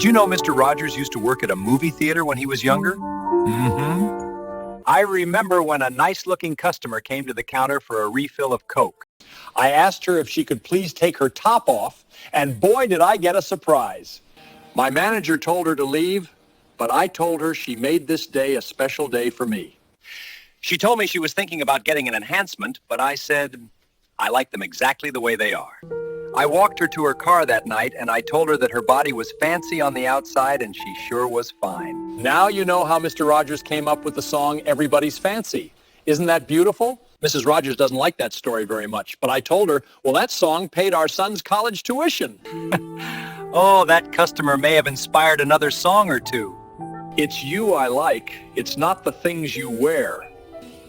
Did you know Mr. Rogers used to work at a movie theater when he was younger? Mm-hmm. I remember when a nice-looking customer came to the counter for a refill of Coke. I asked her if she could please take her top off, and boy, did I get a surprise. My manager told her to leave, but I told her she made this day a special day for me. She told me she was thinking about getting an enhancement, but I said, I like them exactly the way they are. I walked her to her car that night, and I told her that her body was fancy on the outside, and she sure was fine. Now you know how Mr. Rogers came up with the song, Everybody's Fancy. Isn't that beautiful? Mrs. Rogers doesn't like that story very much, but I told her, well, that song paid our son's college tuition. Oh, that customer may have inspired another song or two. It's you I like. It's not the things you wear.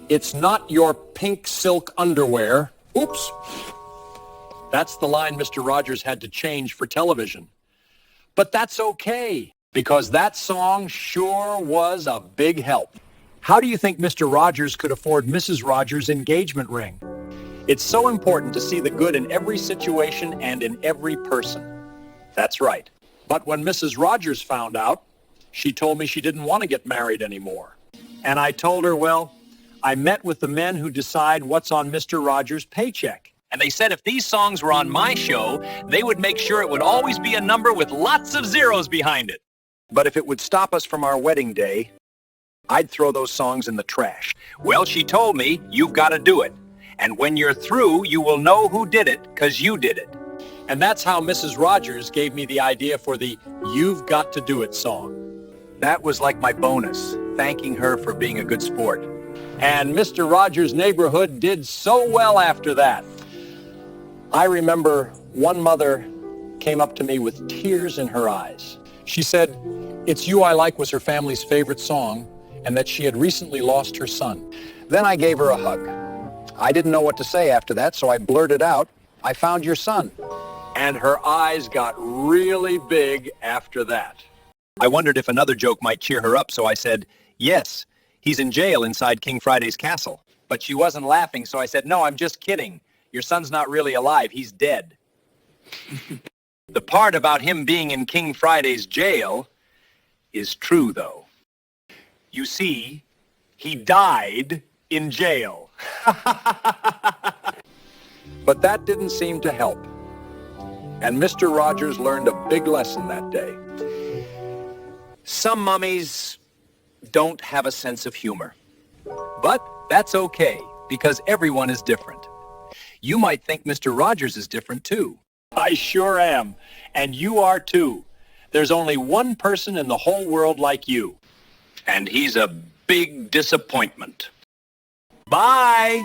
It's not your pink silk underwear. Oops. That's the line Mr. Rogers had to change for television. But that's okay, because that song sure was a big help. How do you think Mr. Rogers could afford Mrs. Rogers' engagement ring? It's so important to see the good in every situation and in every person. That's right. But when Mrs. Rogers found out, she told me she didn't want to get married anymore. And I told her, well, I met with the men who decide what's on Mr. Rogers' paycheck. And they said if these songs were on my show, they would make sure it would always be a number with lots of zeros behind it. But if it would stop us from our wedding day, I'd throw those songs in the trash. Well, she told me, you've got to do it. And when you're through, you will know who did it, because you did it. And that's how Mrs. Rogers gave me the idea for the You've Got to Do It song. That was like my bonus, thanking her for being a good sport. And Mr. Rogers' neighborhood did so well after that. I remember one mother came up to me with tears in her eyes. She said, It's You I Like was her family's favorite song, and that she had recently lost her son. Then I gave her a hug. I didn't know what to say after that, so I blurted out, I found your son. And her eyes got really big after that. I wondered if another joke might cheer her up, so I said, yes, he's in jail inside King Friday's castle. But she wasn't laughing, so I said, no, I'm just kidding. Your son's not really alive, he's dead. The part about him being in King Friday's jail is true, though. You see, he died in jail. But that didn't seem to help. And Mr. Rogers learned a big lesson that day. Some mummies don't have a sense of humor. But that's okay, because everyone is different. You might think Mr. Rogers is different, too. I sure am. And you are, too. There's only one person in the whole world like you. And he's a big disappointment. Bye!